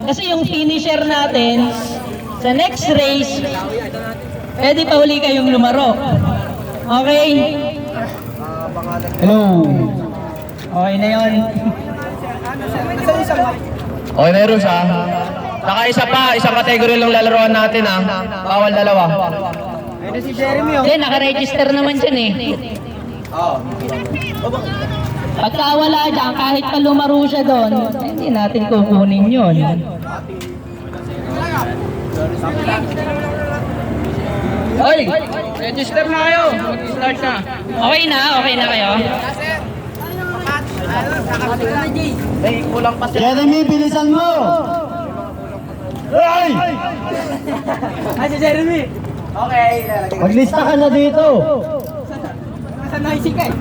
Kasi yung finisher natin, sa next race, pwede pa uli kayong lumaro. Okay? Hello. Okay na yun. Okay na Rus ha. Saka isa pa, isang category lang lalaroan natin ha. Bawal dalawa. Hindi, nakaregister naman dyan eh. Pagka wala dyan, kahit pa lumaro siya doon, hindi natin kukunin yun. Hoy! Register na kayo. Mag-start na. Okay na kayo? Kulang pa Jeremy, bilisan mo! Ay! Si Jeremy! Okay. Maglista ka na dito! Nasa noisy ka eh.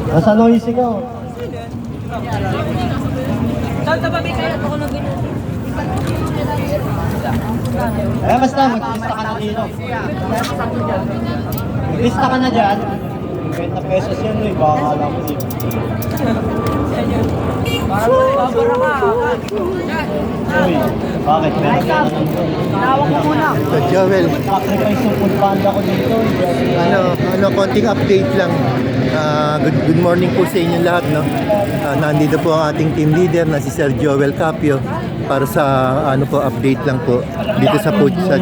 Nasa noisy ka. Saan tababi kayo? Ako na gano'n. Basta, maglista ka na dito. Maglista ka na dyan. 50 pesos yan, no? Baka alam mo dito. Babara ka. Uy, bakit? Meron ka na nandun. Tawag mo muna. So Joel, Sacrifice yung food panda ko dito. konting update lang. Good morning po sa inyo lahat, no. Nandito po ang ating team leader na si Sir Joel Capio para sa update lang po dito sa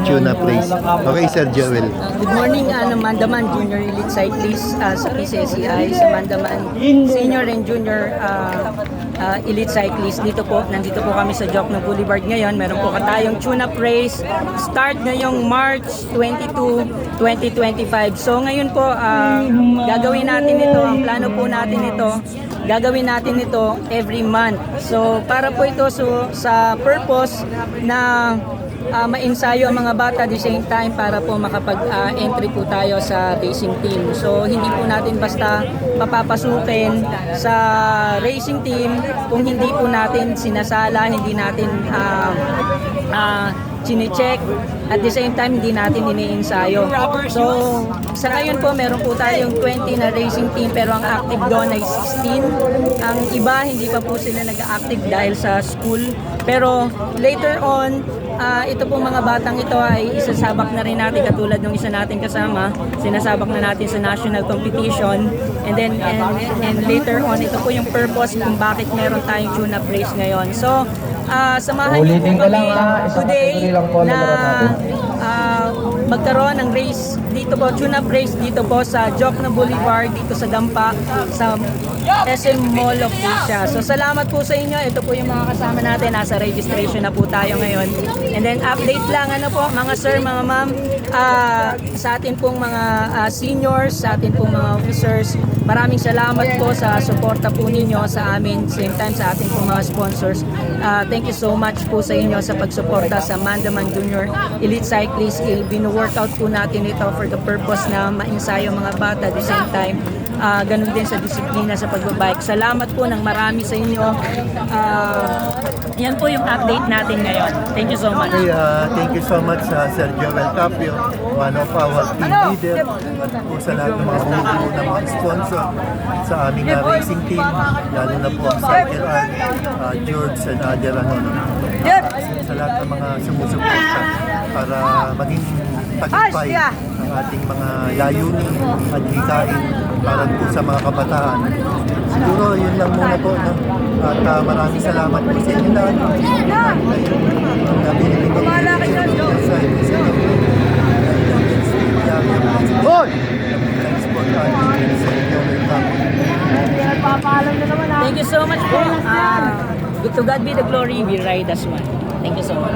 Tuna Place. Okay, Sir Joel. Good morning, Mandaman Junior Elite Cyclist sa PCSCI, sa Mandaman Senior and Junior Elite Cyclist. Nandito po kami sa Jokno Boulevard ngayon. Meron po tayong tune-up race. Start ngayong March 22, 2025. So ngayon po, gagawin natin ito. Ang plano po natin ito, gagawin natin ito every month. So para po ito sa purpose na ma-ensayo ang mga bata at the same time para po makapag-entry po tayo sa racing team. So hindi po natin basta papapasukin sa racing team kung hindi po natin sinasala, hindi natin chine-check, at the same time hindi natin iniensayo. So sa ngayon po meron po tayong 20 na racing team pero ang active doon ay 16. Ang iba hindi pa po sila nag-active dahil sa school. Pero later on, ito po mga batang ito ay isasabak na rin natin katulad ng isa natin kasama. Sinasabak na natin sa national competition. And then and later on, ito po yung purpose kung bakit meron tayong tune-up race ngayon. So samahan niyo po kami today na magkaroon ng race dito po, tune-up race dito po sa Jokno Boulevard, dito sa Dampa, sa SM Mall of Asia. So salamat po sa inyo. Ito po yung mga kasama natin. Nasa registration na po tayo ngayon. And then update lang mga sir, mga ma'am, sa atin pong mga seniors, sa atin pong mga officers. Maraming salamat po sa suporta po ninyo sa amin. Same time sa ating pong mga sponsors. Thank you so much po sa inyo sa pagsuporta sa Mandaman Junior Elite Cyclist. Bino-workout po natin ito for the purpose na ma-ensayo mga bata at the same time. Ganun din sa disiplina sa pagbabike. Salamat po ng marami sa inyo. Yan po yung update natin ngayon. Thank you so much. Okay, thank you so much Sir Joel Capio, one of our team leader, at po sa lahat ng mga bumubuo ng mga sponsor sa aming racing team, lalo na po ang Cycle Art, George and other sa lahat ng mga sumusuporta para maging tagumpay ang ating mga layunin at hikain para po sa mga kabataan. Siguro yun lang muna po, no? At maraming salamat po sa inyo lahat. Thank you so much po. To God be the glory, we ride as one. Thank you so much.